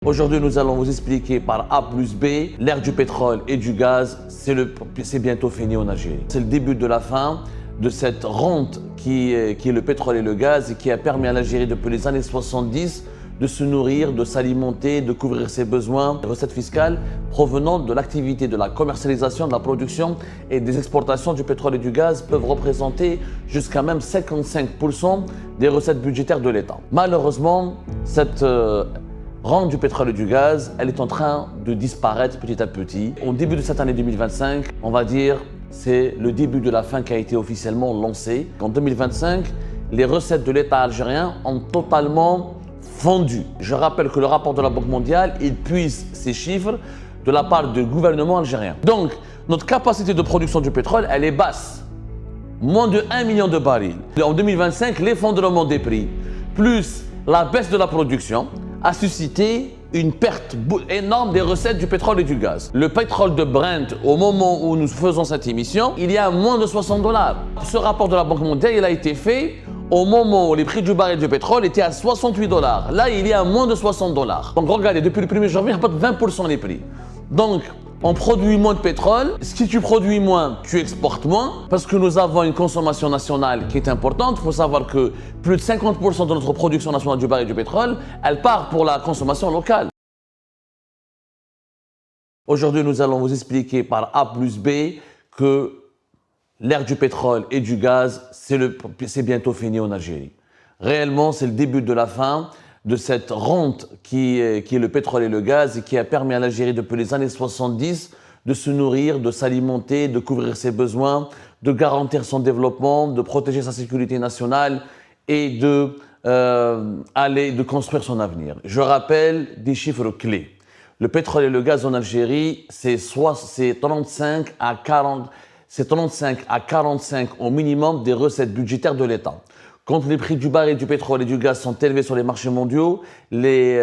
Aujourd'hui, nous allons vous expliquer par A plus B, l'ère du pétrole et du gaz, c'est bientôt fini en Algérie. C'est le début de la fin de cette rente qui est le pétrole et le gaz et qui a permis à l'Algérie depuis les années 70 de se nourrir, de s'alimenter, de couvrir ses besoins. Les recettes fiscales provenant de l'activité de la commercialisation, de la production et des exportations du pétrole et du gaz peuvent représenter jusqu'à même 55% des recettes budgétaires de l'État. Malheureusement, cette rente du pétrole et du gaz, elle est en train de disparaître petit à petit. Au début de cette année 2025, on va dire, c'est le début de la fin qui a été officiellement lancé. En 2025, les recettes de l'État algérien ont totalement fondu. Je rappelle que le rapport de la Banque mondiale, il puise ces chiffres de la part du gouvernement algérien. Donc, notre capacité de production du pétrole, elle est basse. Moins de 1 million de barils. En 2025, l'effondrement des prix, plus la baisse de la production, a suscité une perte énorme des recettes du pétrole et du gaz. Le pétrole de Brent, au moment où nous faisons cette émission, il y a moins de 60 $. Ce rapport de la Banque mondiale, il a été fait au moment où les prix du baril du pétrole étaient à 68 $. Là, il y a moins de 60 $. Donc regardez, depuis le 1er janvier, il n'y a pas de 20% les prix. Donc, on produit moins de pétrole. Si tu produis moins, tu exportes moins parce que nous avons une consommation nationale qui est importante. Il faut savoir que plus de 50% de notre production nationale du baril du pétrole, elle part pour la consommation locale. Aujourd'hui, nous allons vous expliquer par A plus B que l'ère du pétrole et du gaz, c'est bientôt fini en Algérie. Réellement, c'est le début de la fin de cette rente qui est le pétrole et le gaz et qui a permis à l'Algérie depuis les années 70 de se nourrir, de s'alimenter, de couvrir ses besoins, de garantir son développement, de protéger sa sécurité nationale et de construire son avenir. Je rappelle des chiffres clés. Le pétrole et le gaz en Algérie, c'est 35 à 45 au minimum des recettes budgétaires de l'État. Quand les prix du baril du pétrole et du gaz sont élevés sur les marchés mondiaux, les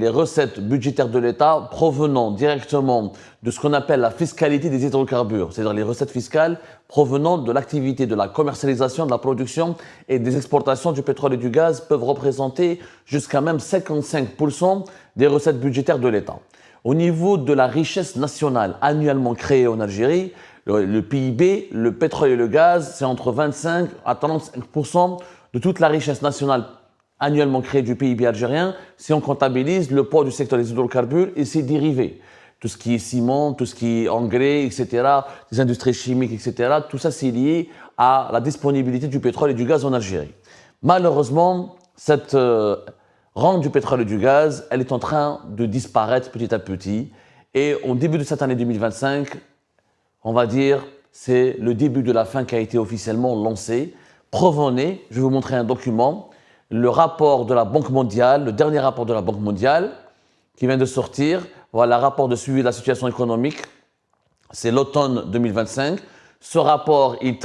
recettes budgétaires de l'État provenant directement de ce qu'on appelle la fiscalité des hydrocarbures, c'est-à-dire les recettes fiscales provenant de l'activité de la commercialisation, de la production et des exportations du pétrole et du gaz peuvent représenter jusqu'à même 55% des recettes budgétaires de l'État. Au niveau de la richesse nationale annuellement créée en Algérie, le PIB, le pétrole et le gaz, c'est entre 25 à 35% de toute la richesse nationale annuellement créée du PIB algérien si on comptabilise le poids du secteur des hydrocarbures et ses dérivés. Tout ce qui est ciment, tout ce qui est engrais, etc., les industries chimiques, etc., tout ça c'est lié à la disponibilité du pétrole et du gaz en Algérie. Malheureusement, cette rente du pétrole et du gaz, elle est en train de disparaître petit à petit et au début de cette année 2025, on va dire, c'est le début de la fin qui a été officiellement lancé. Preuve en est, je vais vous montrer un document, le rapport de la Banque mondiale, le dernier rapport de la Banque mondiale qui vient de sortir. Voilà, rapport de suivi de la situation économique, c'est l'automne 2025. Ce rapport, il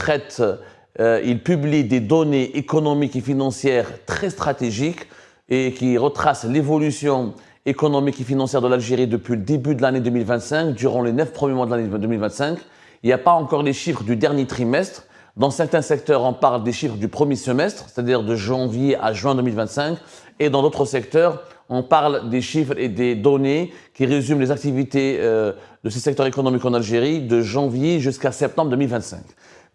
publie des données économiques et financières très stratégiques et qui retracent l'évolution économique et financière de l'Algérie depuis le début de l'année 2025, durant les 9 premiers mois de l'année 2025. Il n'y a pas encore les chiffres du dernier trimestre. Dans certains secteurs, on parle des chiffres du premier semestre, c'est-à-dire de janvier à juin 2025. Et dans d'autres secteurs, on parle des chiffres et des données qui résument les activités de ces secteurs économiques en Algérie de janvier jusqu'à septembre 2025.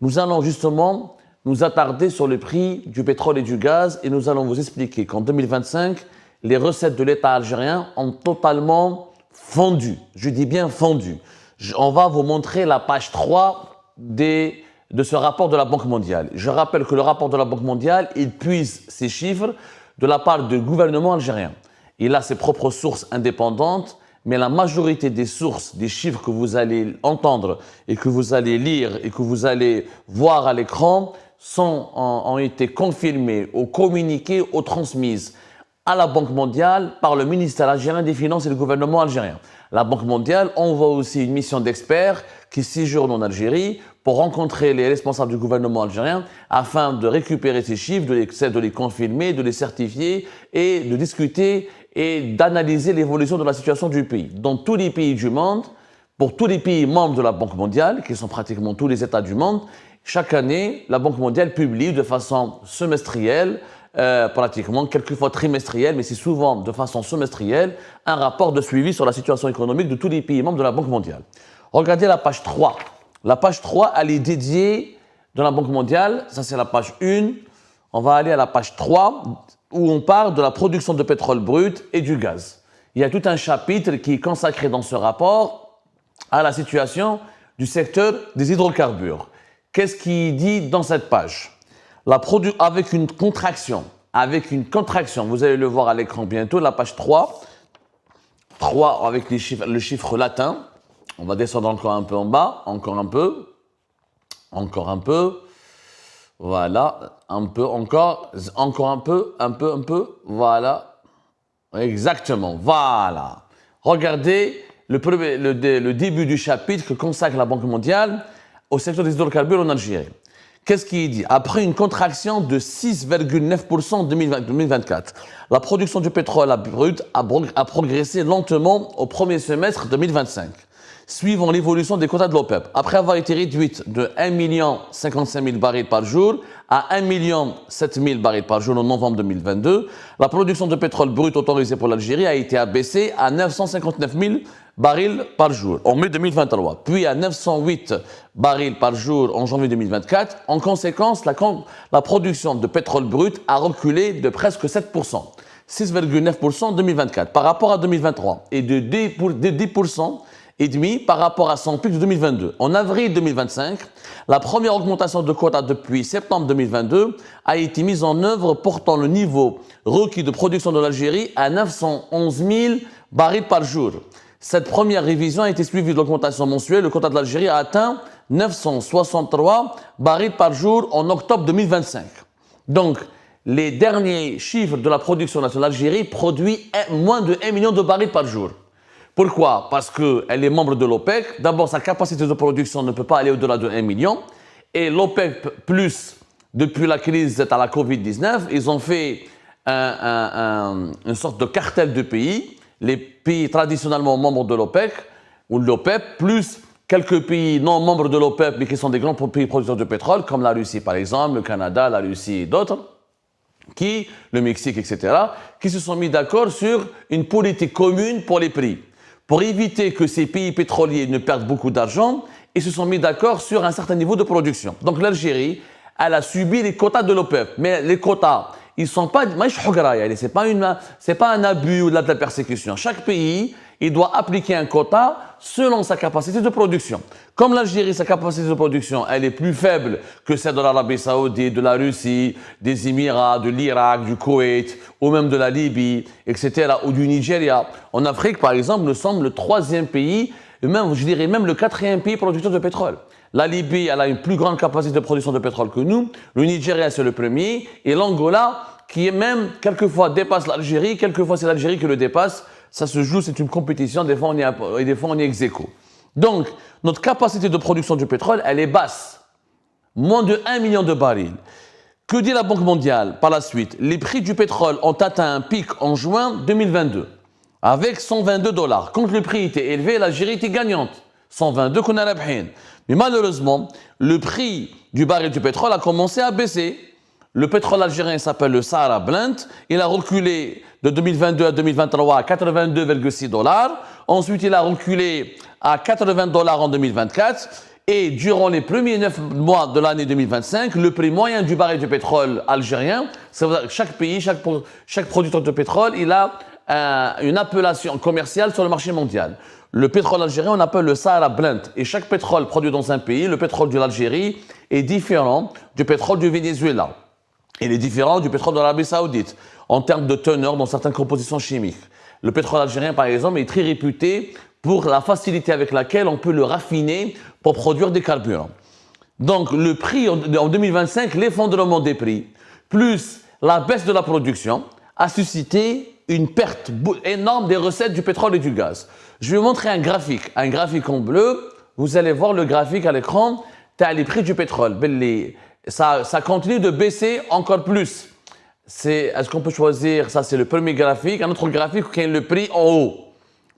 Nous allons justement nous attarder sur le prix du pétrole et du gaz et nous allons vous expliquer qu'en 2025, les recettes de l'État algérien ont totalement fondu. Je dis bien fondu. On va vous montrer la page 3 de ce rapport de la Banque mondiale. Je rappelle que le rapport de la Banque mondiale, il puise ces chiffres de la part du gouvernement algérien. Il a ses propres sources indépendantes, mais la majorité des sources, des chiffres que vous allez entendre et que vous allez lire et que vous allez voir à l'écran ont été confirmées ou communiquées ou transmises à la Banque mondiale par le ministère algérien des Finances et le gouvernement algérien. La Banque mondiale envoie aussi une mission d'experts qui séjournent en Algérie pour rencontrer les responsables du gouvernement algérien afin de récupérer ces chiffres, de les confirmer, de les certifier et de discuter et d'analyser l'évolution de la situation du pays. Dans tous les pays du monde, pour tous les pays membres de la Banque mondiale, qui sont pratiquement tous les États du monde, chaque année, la Banque mondiale publie de façon semestrielle pratiquement, quelquefois trimestriel, mais c'est souvent de façon semestrielle, un rapport de suivi sur la situation économique de tous les pays membres de la Banque mondiale. Regardez la page 3. La page 3, elle est dédiée dans la Banque mondiale. Ça, c'est la page 1. On va aller à la page 3, où on parle de la production de pétrole brut et du gaz. Il y a tout un chapitre qui est consacré dans ce rapport à la situation du secteur des hydrocarbures. Qu'est-ce qu'il dit dans cette page? Avec une contraction, vous allez le voir à l'écran bientôt, la page 3 avec le chiffre latin. On va descendre encore un peu en bas, encore un peu, voilà, un peu encore un peu, voilà, exactement, voilà. Regardez le début du chapitre que consacre la Banque mondiale au secteur des hydrocarbures en Algérie. Qu'est-ce qu'il dit? Après une contraction de 6,9% en 2024, la production du pétrole brut a progressé lentement au premier semestre 2025. Suivant l'évolution des quotas de l'OPEP. Après avoir été réduite de 1 055 000 barils par jour à 1 700 000 barils par jour en novembre 2022, la production de pétrole brut autorisée pour l'Algérie a été abaissée à 959 000 barils par jour en mai 2023, puis à 908 barils par jour en janvier 2024. En conséquence, la production de pétrole brut a reculé de presque 7%, 6,9% en 2024 par rapport à 2023 et de 10% et demi par rapport à son pic de 2022. En avril 2025, la première augmentation de quotas depuis septembre 2022 a été mise en œuvre, portant le niveau requis de production de l'Algérie à 911 000 barils par jour. Cette première révision a été suivie de l'augmentation mensuelle. Le quota de l'Algérie a atteint 963 barils par jour en octobre 2025. Donc, les derniers chiffres de la production nationale d'Algérie produit moins de 1 million de barils par jour. Pourquoi? Parce qu'elle est membre de l'OPEC. D'abord, sa capacité de production ne peut pas aller au-delà de 1 million. Et l'OPEC+, depuis la crise à la Covid-19, ils ont fait une sorte de cartel de pays. Les pays traditionnellement membres de l'OPEC, ou de l'OPEP, plus quelques pays non membres de l'OPEP, mais qui sont des grands pays producteurs de pétrole, comme la Russie par exemple, le Canada, la Russie et d'autres, le Mexique, etc., qui se sont mis d'accord sur une politique commune pour les prix. Pour éviter que ces pays pétroliers ne perdent beaucoup d'argent, ils se sont mis d'accord sur un certain niveau de production. Donc l'Algérie, elle a subi les quotas de l'OPEP. Mais les quotas, ils ne sont pas... C'est pas un abus ou de la persécution. Chaque pays, il doit appliquer un quota selon sa capacité de production. Comme l'Algérie, sa capacité de production, elle est plus faible que celle de l'Arabie Saoudite, de la Russie, des Émirats, de l'Irak, du Koweït, ou même de la Libye, etc., ou du Nigeria. En Afrique, par exemple, nous sommes le 3e pays, même, je dirais même le 4e pays producteur de pétrole. La Libye, elle a une plus grande capacité de production de pétrole que nous. Le Nigeria, c'est le premier. Et l'Angola, qui est même, quelquefois, dépasse l'Algérie. Quelquefois, c'est l'Algérie qui le dépasse. Ça se joue, c'est une compétition. Des fois, on est ex aequo. Donc, notre capacité de production du pétrole, elle est basse. Moins de 1 million de barils. Que dit la Banque mondiale par la suite? Les prix du pétrole ont atteint un pic en juin 2022, avec 122 $. Quand le prix était élevé, l'Algérie était gagnante. 122 qu'on a rabhin. Mais malheureusement, le prix du baril du pétrole a commencé à baisser. Le pétrole algérien s'appelle le Sahara Brent. Il a reculé de 2022 à 2023 à 82,6 $. Ensuite, il a reculé à 80 $ en 2024. Et durant les premiers 9 mois de l'année 2025, le prix moyen du baril du pétrole algérien, chaque pays, chaque producteur de pétrole, il a une appellation commerciale sur le marché mondial. Le pétrole algérien, on appelle le Sahara Brent. Et chaque pétrole produit dans un pays, le pétrole de l'Algérie, est différent du pétrole du Venezuela. Il est différent du pétrole de l'Arabie Saoudite en termes de teneur dans certaines compositions chimiques. Le pétrole algérien, par exemple, est très réputé pour la facilité avec laquelle on peut le raffiner pour produire des carburants. Donc, le prix en 2025, l'effondrement des prix, plus la baisse de la production, a suscité une perte énorme des recettes du pétrole et du gaz. Je vais vous montrer un graphique en bleu. Vous allez voir le graphique à l'écran. Tu as les prix du pétrole. Ça continue de baisser encore plus. Est-ce qu'on peut choisir, ça c'est le premier graphique, un autre graphique qui est le prix en haut.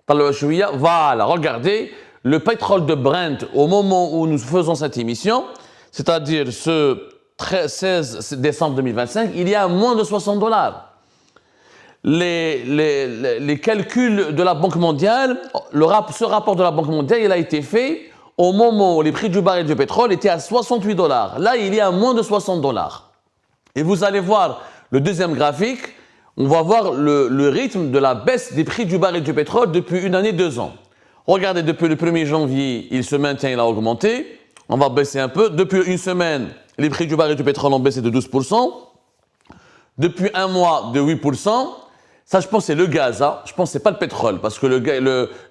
Voilà, regardez, le pétrole de Brent au moment où nous faisons cette émission, c'est-à-dire ce 16 décembre 2025, il y a moins de 60 dollars. Les calculs de la Banque mondiale, ce rapport de la Banque mondiale, il a été fait au moment où les prix du baril du pétrole étaient à 68 dollars. Là, il y a moins de 60 dollars. Et vous allez voir le deuxième graphique, on va voir le rythme de la baisse des prix du baril du pétrole depuis une année, 2 ans. Regardez, depuis le 1er janvier, il se maintient, il a augmenté. On va baisser un peu. Depuis une semaine, les prix du baril du pétrole ont baissé de 12%. Depuis un mois, de 8%. Ça, je pense, c'est le gaz. Hein. Je pense que ce n'est pas le pétrole. Parce que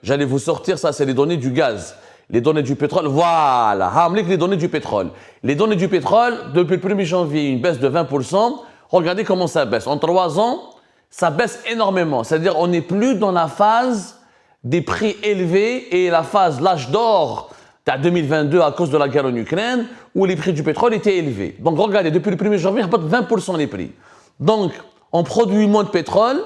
j'allais vous sortir, ça, c'est les données du gaz. Les données du pétrole, voilà. Hamlik, les données du pétrole. Les données du pétrole, depuis le 1er janvier, une baisse de 20%. Regardez comment ça baisse. En 3 ans, ça baisse énormément. C'est-à-dire, on n'est plus dans la phase des prix élevés et la phase l'âge d'or de 2022 à cause de la guerre en Ukraine, où les prix du pétrole étaient élevés. Donc, regardez, depuis le 1er janvier, il n'y a pas de 20% les prix. Donc, on produit moins de pétrole.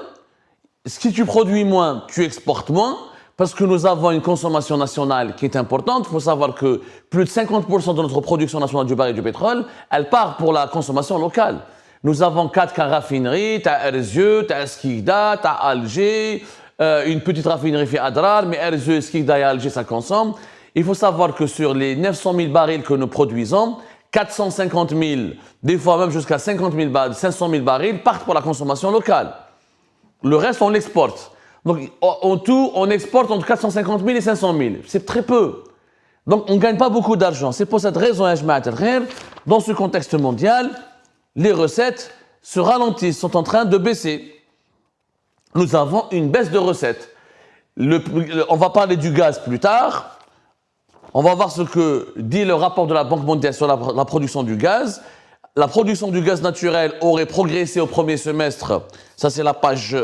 Si tu produis moins, tu exportes moins, parce que nous avons une consommation nationale qui est importante. Il faut savoir que plus de 50% de notre production nationale du baril du pétrole, elle part pour la consommation locale. Nous avons 4 raffineries, tu as Erzieu, tu as Skikda, tu as Alger, une petite raffinerie fait Adrar, mais Erzieu, Skikda et Alger, ça consomme. Il faut savoir que sur les 900 000 barils que nous produisons, 450 000, des fois même jusqu'à 500 000 barils partent pour la consommation locale. Le reste, on l'exporte. Donc, en tout, on exporte entre 450 000 et 500 000. C'est très peu. Donc, on ne gagne pas beaucoup d'argent. C'est pour cette raison, dans ce contexte mondial, les recettes se ralentissent, sont en train de baisser. Nous avons une baisse de recettes. On va parler du gaz plus tard. On va voir ce que dit le rapport de la Banque mondiale sur la production du gaz. La production du gaz naturel aurait progressé au premier semestre. Ça, c'est la page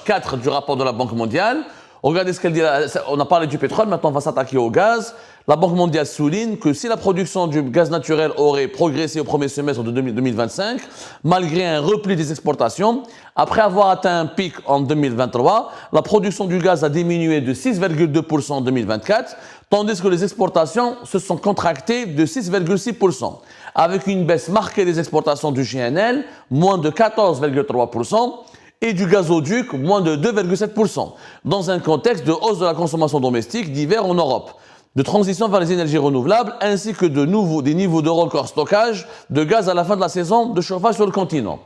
4 du rapport de la Banque mondiale. Regardez ce qu'elle dit. On a parlé du pétrole, maintenant on va s'attaquer au gaz. La Banque mondiale souligne que si la production du gaz naturel aurait progressé au premier semestre de 2025, malgré un repli des exportations, après avoir atteint un pic en 2023, la production du gaz a diminué de 6,2% en 2024, tandis que les exportations se sont contractées de 6,6%, avec une baisse marquée des exportations du GNL, moins de 14,3%, et du gazoduc, moins de 2,7%, dans un contexte de hausse de la consommation domestique d'hiver en Europe, de transition vers les énergies renouvelables, ainsi que des niveaux de record stockage de gaz à la fin de la saison de chauffage sur le continent.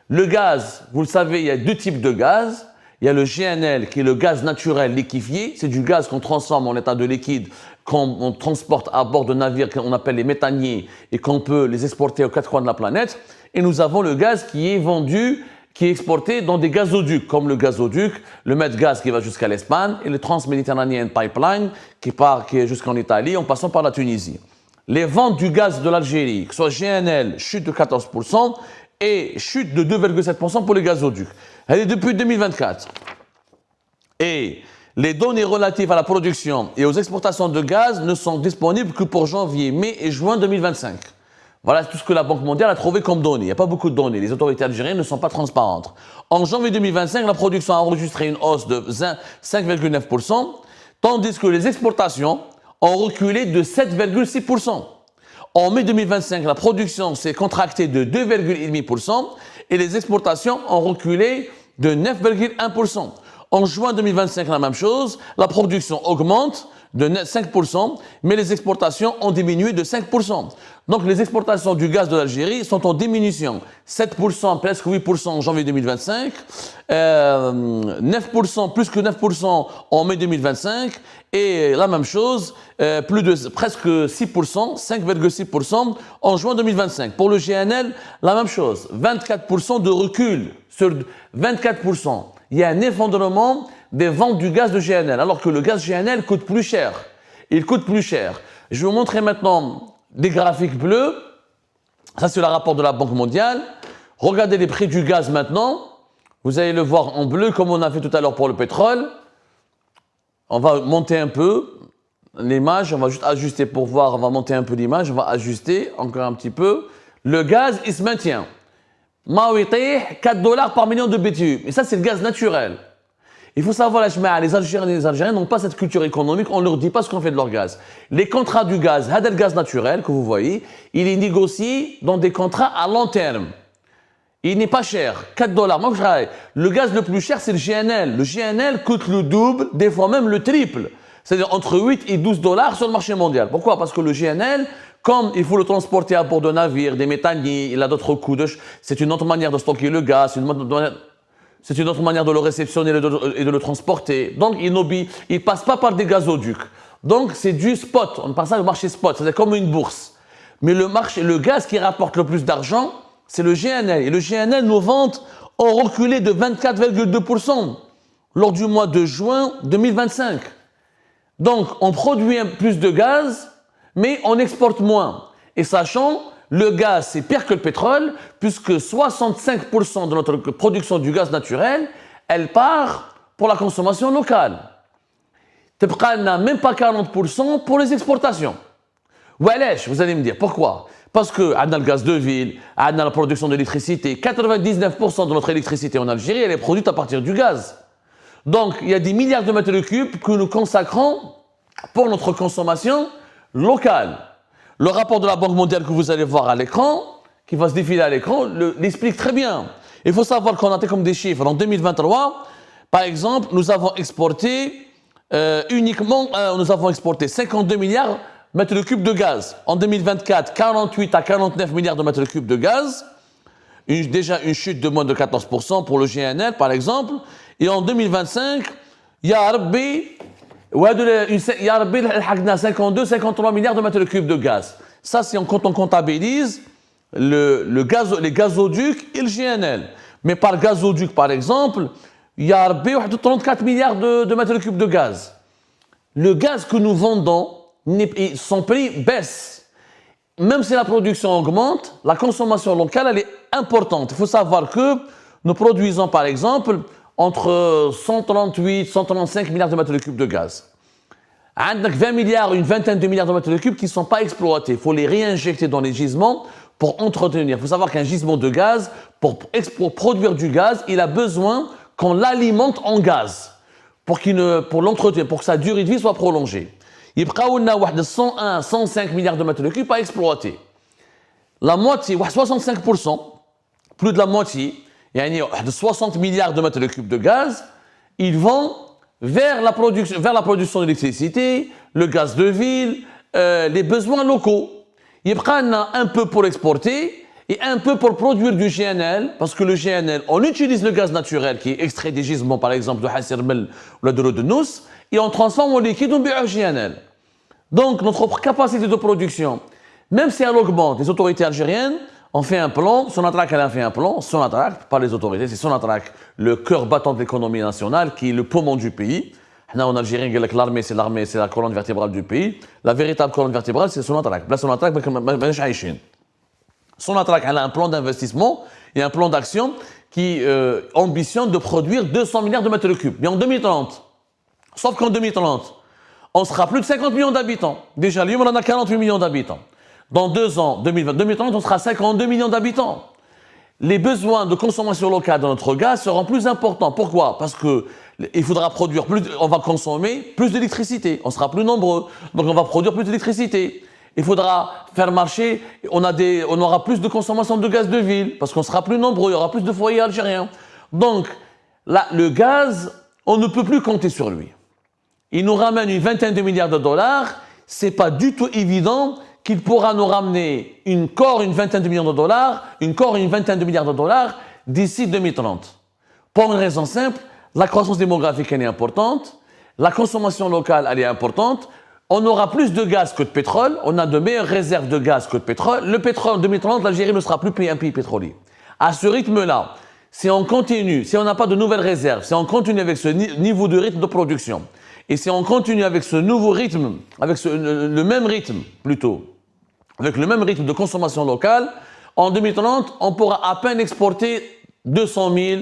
Le gaz, vous le savez, il y a 2 types de gaz. Il y a le GNL, qui est le gaz naturel liquéfié. C'est du gaz qu'on transforme en état de liquide, qu'on transporte à bord de navires qu'on appelle les méthaniers et qu'on peut les exporter aux 4 coins de la planète. Et nous avons le gaz qui est vendu, qui est exporté dans des gazoducs, comme le gazoduc, le Medgaz qui va jusqu'à l'Espagne et le Trans-Méditerranean Pipeline qui est jusqu'en Italie en passant par la Tunisie. Les ventes du gaz de l'Algérie, que ce soit GNL, chute de 14% et chute de 2,7% pour les gazoducs. Elle est depuis 2024. Et les données relatives à la production et aux exportations de gaz ne sont disponibles que pour janvier, mai et juin 2025. Voilà tout ce que la Banque mondiale a trouvé comme données. Il n'y a pas beaucoup de données. Les autorités algériennes ne sont pas transparentes. En janvier 2025, la production a enregistré une hausse de 5,9%, tandis que les exportations ont reculé de 7,6%. En mai 2025, la production s'est contractée de 2,5% et les exportations ont reculé de 9,1%. En juin 2025, la même chose, la production augmente de 5%, mais les exportations ont diminué de 5%. Donc les exportations du gaz de l'Algérie sont en diminution. 7%, presque 8% en janvier 2025, 9%, plus que 9% en mai 2025, et la même chose, presque 6%, 5,6% en juin 2025. Pour le GNL, la même chose, 24% de recul sur 24%. Il y a un effondrement des ventes du gaz de GNL, alors que le gaz GNL coûte plus cher. Il coûte plus cher. Je vais vous montrer maintenant des graphiques bleus. Ça, c'est le rapport de la Banque mondiale. Regardez les prix du gaz maintenant. Vous allez le voir en bleu, comme on a fait tout à l'heure pour le pétrole. On va monter un peu l'image. On va juste ajuster pour voir. On va monter un peu l'image. On va ajuster encore un petit peu. Le gaz, il se maintient. 4 $ par million de BTU. Et ça, c'est le gaz naturel. Il faut savoir, les Algériens et les Algériens n'ont pas cette culture économique, on ne leur dit pas ce qu'on fait de leur gaz. Les contrats du gaz, le gaz naturel que vous voyez, il est négocié dans des contrats à long terme. Il n'est pas cher, 4 dollars. Moi, je travaille. Le gaz le plus cher, c'est le GNL. Le GNL coûte le double, des fois même le triple. C'est-à-dire entre 8 et 12 dollars sur le marché mondial. Pourquoi? Parce que le GNL, comme il faut le transporter à bord de navires, des méthaniers, il a d'autres coûts. C'est une autre manière de stocker le gaz, c'est une autre manière de le réceptionner et de le transporter. Donc, il ne passe pas par des gazoducs. Donc, c'est du spot. On passe ça au marché spot. C'est comme une bourse. Mais le gaz qui rapporte le plus d'argent, c'est le GNL. Et le GNL, nos ventes ont reculé de 24,2% lors du mois de juin 2025. Donc, on produit plus de gaz, mais on exporte moins. Et sachant, le gaz, c'est pire que le pétrole, puisque 65% de notre production du gaz naturel, elle part pour la consommation locale. Elle n'a même pas 40% pour les exportations. Wesh, vous allez me dire, pourquoi? Parce que, on a le gaz de ville, on a la production d'électricité. 99% de notre électricité en Algérie, elle est produite à partir du gaz. Donc, il y a des milliards de mètres cubes que nous consacrons pour notre consommation locale. Le rapport de la Banque mondiale que vous allez voir à l'écran, qui va se défiler à l'écran, l'explique très bien. Il faut savoir qu'on a comme des chiffres. En 2023, par exemple, nous avons exporté nous avons exporté 52 milliards mètres cubes de gaz. En 2024, 48 à 49 milliards de mètres cubes de gaz. Déjà une chute de moins de 14% pour le GNL, par exemple. Et en 2025, il y a 52, 53 milliards de mètres cubes de gaz. Ça, c'est quand on comptabilise les gazoducs et le GNL. Mais par gazoduc, par exemple, il y a 34 milliards de mètres cubes de gaz. Le gaz que nous vendons, son prix baisse. Même si la production augmente, la consommation locale, elle est importante. Il faut savoir que nous produisons, par exemple, entre 138 et 135 milliards de mètres cubes de gaz. Il y a 20 milliards, une vingtaine de milliards de mètres cubes qui ne sont pas exploités. Il faut les réinjecter dans les gisements pour entretenir. Il faut savoir qu'un gisement de gaz, pour produire du gaz, il a besoin qu'on l'alimente en gaz pour l'entretenir, pour que sa durée de vie soit prolongée. Il y a 101, 105 milliards de mètres cubes à exploiter. La moitié, 65%, plus de la moitié, il y a 60 milliards de mètres cubes de gaz, ils vont vers la production d'électricité, le gaz de ville, les besoins locaux. Il y a un peu pour exporter et un peu pour produire du GNL, parce que le GNL, on utilise le gaz naturel qui est extrait des gisements, par exemple, de Hassirmel ou de Rodenous, et on transforme en liquide en GNL. Donc, notre capacité de production, même si elle augmente, les autorités algériennes ont fait un plan, Sonatrach elle a fait un plan, Sonatrach, pas les autorités, c'est Sonatrach, le cœur battant de l'économie nationale, qui est le poumon du pays. Là, en Algérie, l'armée, c'est la colonne vertébrale du pays. La véritable colonne vertébrale, c'est Sonatrach. Là, Sonatrach, Sonatrach, elle a un plan d'investissement et un plan d'action qui ambitionne de produire 200 milliards de mètres cubes. Mais en 2030, sauf qu'en 2030, on sera plus de 50 millions d'habitants. Déjà, Lyon, on en a 48 millions d'habitants. Dans 2 ans, 2030, on sera 52 millions d'habitants. Les besoins de consommation locale de notre gaz seront plus importants. Pourquoi? Parce qu'il faudra produire plus, on va consommer plus d'électricité. On sera plus nombreux, donc on va produire plus d'électricité. Il faudra faire marcher, on aura plus de consommation de gaz de ville, parce qu'on sera plus nombreux, il y aura plus de foyers algériens. Donc, là, le gaz, on ne peut plus compter sur lui. Il nous ramène une vingtaine de milliards de dollars, c'est pas du tout évident qu'il pourra nous ramener une vingtaine de millions de dollars, une vingtaine de milliards de dollars d'ici 2030. Pour une raison simple, la croissance démographique elle est importante, la consommation locale elle est importante, on aura plus de gaz que de pétrole, on a de meilleures réserves de gaz que de pétrole. Le pétrole en 2030, l'Algérie ne sera plus un pays pétrolier. À ce rythme-là, si on continue, si on n'a pas de nouvelles réserves, si on continue avec ce niveau de rythme de production, et si on continue avec ce nouveau rythme, avec le même rythme plutôt, avec le même rythme de consommation locale, en 2030, on pourra à peine exporter 200 000,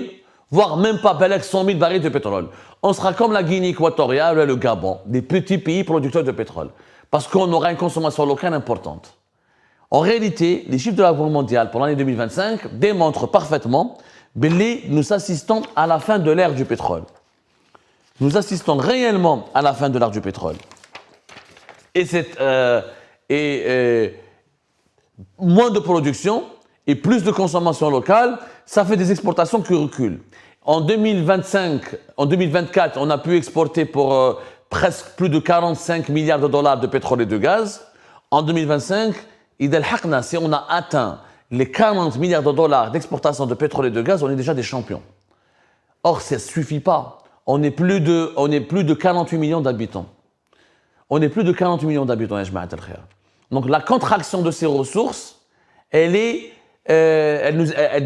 voire même pas 100 000 barils de pétrole. On sera comme la Guinée équatoriale ou le Gabon, des petits pays producteurs de pétrole, parce qu'on aura une consommation locale importante. En réalité, les chiffres de la Banque mondiale pour l'année 2025 démontrent parfaitement que nous assistons à la fin de l'ère du pétrole. nous assistons réellement à la fin de l'ère du pétrole. Et moins de production et plus de consommation locale, ça fait des exportations qui reculent. En 2024, on a pu exporter pour presque plus de 45 milliards de dollars de pétrole et de gaz. En 2025, si on a atteint les 40 milliards de dollars d'exportation de pétrole et de gaz, on est déjà des champions. Or, ça ne suffit pas. On est plus de 48 millions d'habitants. On est plus de 48 millions d'habitants, donc la contraction de ces ressources, elle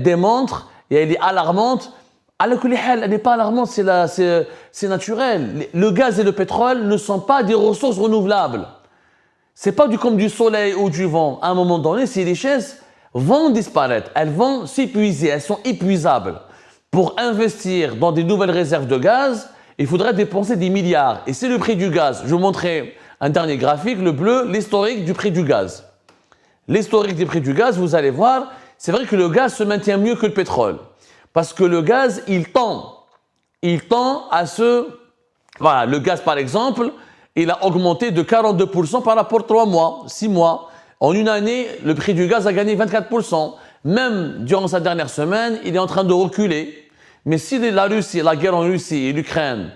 démontre et elle est alarmante. Elle n'est pas alarmante, c'est naturel. Le gaz et le pétrole ne sont pas des ressources renouvelables. C'est pas comme du soleil ou du vent. À un moment donné, ces richesses vont disparaître, elles vont s'épuiser, elles sont épuisables. Pour investir dans des nouvelles réserves de gaz, il faudrait dépenser des milliards. Et c'est le prix du gaz. Je vous montrerai un dernier graphique, le bleu, l'historique du prix du gaz. L'historique du prix du gaz, vous allez voir, c'est vrai que le gaz se maintient mieux que le pétrole. Parce que le gaz, il tend à se... Voilà, le gaz par exemple, il a augmenté de 42% par rapport à 3 mois, 6 mois. En une année, le prix du gaz a gagné 24%. Même durant sa dernière semaine, il est en train de reculer. Mais si la guerre en Russie et l'Ukraine,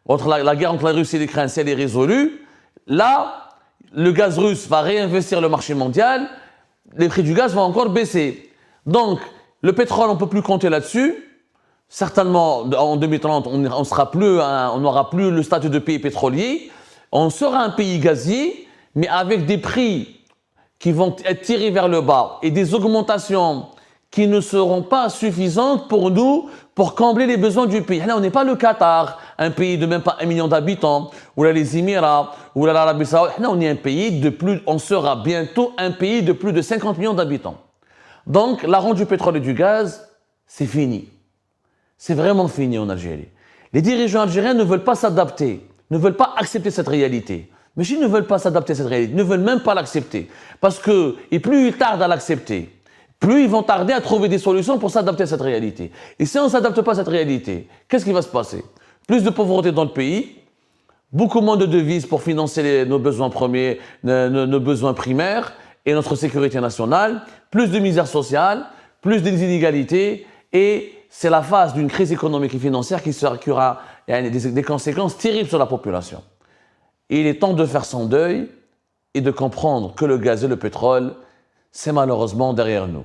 la guerre entre la Russie et l'Ukraine, si elle est résolue, là, le gaz russe va réinvestir le marché mondial, les prix du gaz vont encore baisser. Donc, le pétrole, on ne peut plus compter là-dessus. Certainement, en 2030, on n'aura plus le statut de pays pétrolier. On sera un pays gazier, mais avec des prix qui vont être tirés vers le bas et des augmentations qui ne seront pas suffisantes pour nous, pour combler les besoins du pays. Là, on n'est pas le Qatar, un pays de même pas 1 million d'habitants, ou là les Émirats, ou là l'Arabie Saoudite. Là, on est un pays on sera bientôt un pays de plus de 50 millions d'habitants. Donc, la rente du pétrole et du gaz, c'est fini. C'est vraiment fini en Algérie. Les dirigeants algériens ne veulent pas s'adapter, ne veulent pas accepter cette réalité. Mais s'ils ne veulent pas s'adapter à cette réalité, ne veulent même pas l'accepter. Parce que, et plus ils tardent à l'accepter, plus ils vont tarder à trouver des solutions pour s'adapter à cette réalité. Et si on ne s'adapte pas à cette réalité, qu'est-ce qui va se passer? Plus de pauvreté dans le pays, beaucoup moins de devises pour financer nos besoins premiers, nos besoins primaires et notre sécurité nationale, plus de misère sociale, plus d'inégalités, et c'est la phase d'une crise économique et financière qui aura des conséquences terribles sur la population. Et il est temps de faire son deuil et de comprendre que le gaz et le pétrole, c'est malheureusement derrière nous.